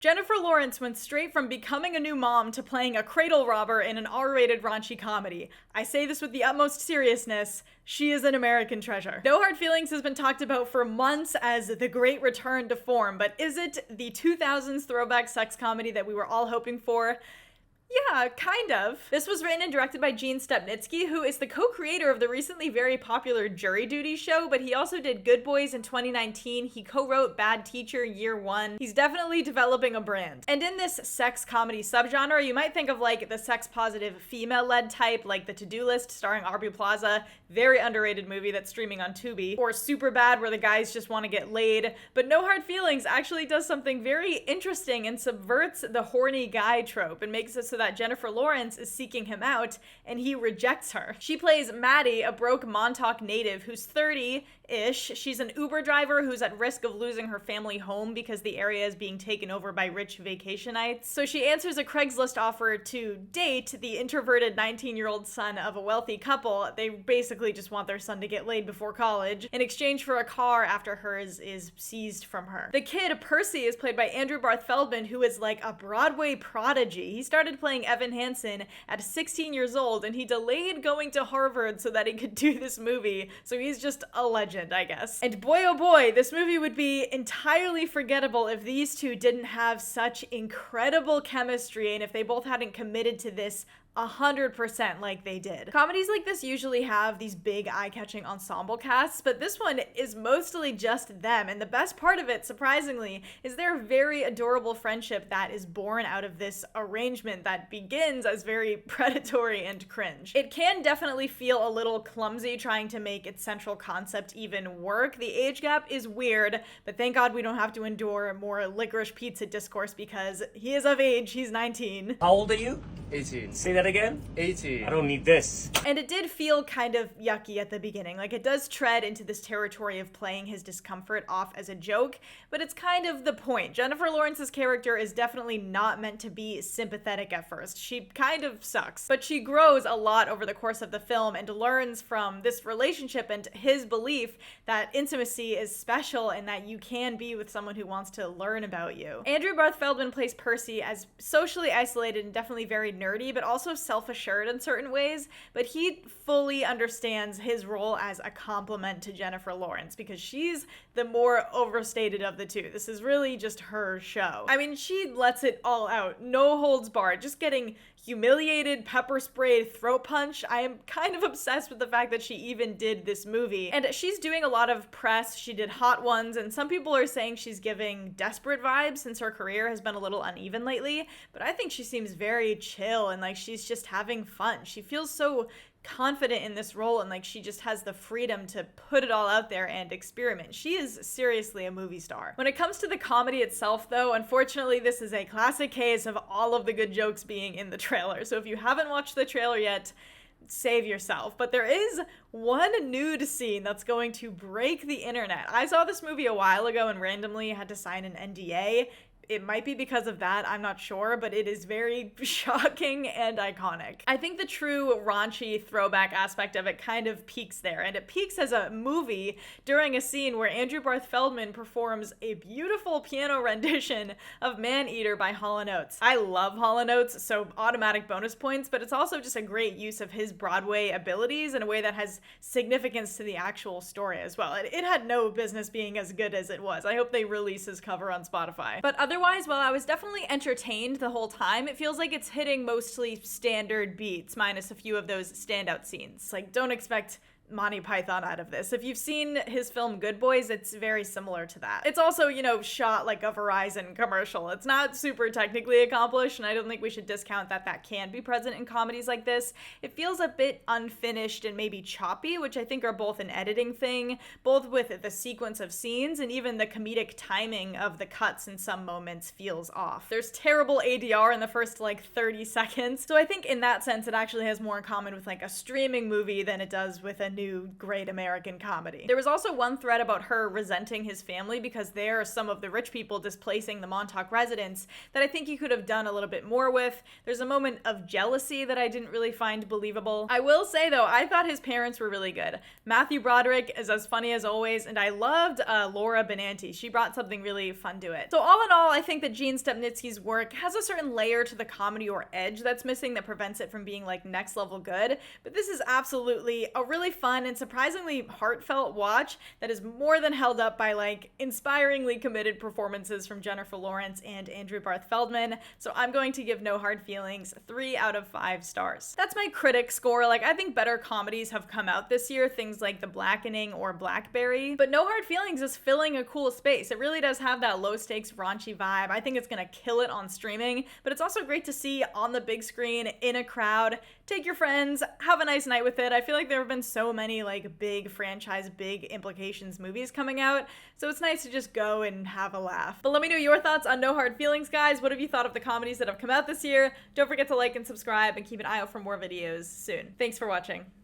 Jennifer Lawrence went straight from becoming a new mom to playing a cradle robber in an R-rated raunchy comedy. I say this with the utmost seriousness. She is an American treasure. No Hard Feelings has been talked about for months as the great return to form, but is it the 2000s throwback sex comedy that we were all hoping for? Yeah, kind of. This was written and directed by Stupnitsky, who is the co-creator of the recently very popular Jury Duty show, but he also did Good Boys in 2019. He co-wrote Bad Teacher Year One. He's definitely developing a brand. And in this sex comedy subgenre, you might think of like the sex-positive female-led type, like The To-Do List starring Aubrey Plaza, very underrated movie that's streaming on Tubi, or Superbad where the guys just want to get laid. But No Hard Feelings actually does something very interesting and subverts the horny guy trope and makes it so that Jennifer Lawrence is seeking him out and he rejects her. She plays Maddie, a broke Montauk native who's 30-ish. She's an Uber driver who's at risk of losing her family home because the area is being taken over by rich vacationites. So she answers a Craigslist offer to date the introverted 19-year-old son of a wealthy couple. They basically just want their son to get laid before college in exchange for a car after hers is seized from her. The kid, Percy, is played by Barth Feldman, who is like a Broadway prodigy. He started playing Evan Hansen at 16 years old, and he delayed going to Harvard so that he could do this movie. So he's just a legend, I guess. And boy, oh boy, this movie would be entirely forgettable if these two didn't have such incredible chemistry and if they both hadn't committed to this 100% like they did. Comedies like this usually have these big eye-catching ensemble casts, but this one is mostly just them, and the best part of it, surprisingly, is their very adorable friendship that is born out of this arrangement that begins as very predatory and cringe. It can definitely feel a little clumsy trying to make its central concept even work. The age gap is weird, but thank God we don't have to endure more licorice pizza discourse because he is of age, he's 19. How old are you? 18. Say that again? 18. I don't need this. And it did feel kind of yucky at the beginning. Like, it does tread into this territory of playing his discomfort off as a joke, but it's kind of the point. Jennifer Lawrence's character is definitely not meant to be sympathetic at first. She kind of sucks, but she grows a lot over the course of the film and learns from this relationship and his belief that intimacy is special and that you can be with someone who wants to learn about you. Barth Feldman plays Percy as socially isolated and definitely very nerdy, but also self-assured in certain ways, but he fully understands his role as a compliment to Jennifer Lawrence because she's the more overstated of the two. This is really just her show. I mean, she lets it all out, no holds barred, just getting humiliated, pepper sprayed, throat punch. I am kind of obsessed with the fact that she even did this movie. And she's doing a lot of press. She did Hot Ones, and some people are saying she's giving Desperate vibes since her career has been a little uneven lately. But I think she seems very chill and like she's just having fun. She feels so confident in this role and like she just has the freedom to put it all out there and experiment. She is seriously a movie star. When it comes to the comedy itself though, unfortunately this is a classic case of all of the good jokes being in the trailer. So if you haven't watched the trailer yet, save yourself. But there is one nude scene that's going to break the internet. I saw this movie a while ago and randomly had to sign an NDA. It might be because of that, I'm not sure, but it is very shocking and iconic. I think the true raunchy throwback aspect of it kind of peaks there, and it peaks as a movie during a scene where Barth Feldman performs a beautiful piano rendition of Man-Eater by Hall & Oates. I love Hall & Oates, so automatic bonus points, but it's also just a great use of his Broadway abilities in a way that has significance to the actual story as well. It had no business being as good as it was. I hope they release his cover on Spotify. But otherwise, while I was definitely entertained the whole time, it feels like it's hitting mostly standard beats, minus a few of those standout scenes. Like, don't expect Monty Python out of this. If you've seen his film Good Boys, it's very similar to that. It's also, you know, shot like a Verizon commercial. It's not super technically accomplished, and I don't think we should discount that that can be present in comedies like this. It feels a bit unfinished and maybe choppy, which I think are both an editing thing, both with the sequence of scenes and even the comedic timing of the cuts in some moments feels off. There's terrible ADR in the first like 30 seconds, so I think in that sense it actually has more in common with like a streaming movie than it does with a new great American comedy. There was also one thread about her resenting his family because they're some of the rich people displacing the Montauk residents that I think he could have done a little bit more with. There's a moment of jealousy that I didn't really find believable. I will say though, I thought his parents were really good. Matthew Broderick is as funny as always, and I loved Laura Benanti. She brought something really fun to it. So all in all, I think that Gene Stupnitsky's work has a certain layer to the comedy or edge that's missing that prevents it from being like next level good, but this is absolutely a really fun and surprisingly heartfelt watch that is more than held up by like inspiringly committed performances from Jennifer Lawrence and Andrew Barth Feldman. So I'm going to give No Hard Feelings 3 out of 5 stars. That's my critic score. Like, I think better comedies have come out this year, things like The Blackening or Blackberry, but No Hard Feelings is filling a cool space. It really does have that low stakes raunchy vibe. I think it's gonna kill it on streaming, but it's also great to see on the big screen in a crowd. Take your friends, have a nice night with it. I feel like there have been so many like big franchise, big implications movies coming out, so it's nice to just go and have a laugh. But let me know your thoughts on No Hard Feelings, guys. What have you thought of the comedies that have come out this year? Don't forget to like and subscribe and keep an eye out for more videos soon. Thanks for watching.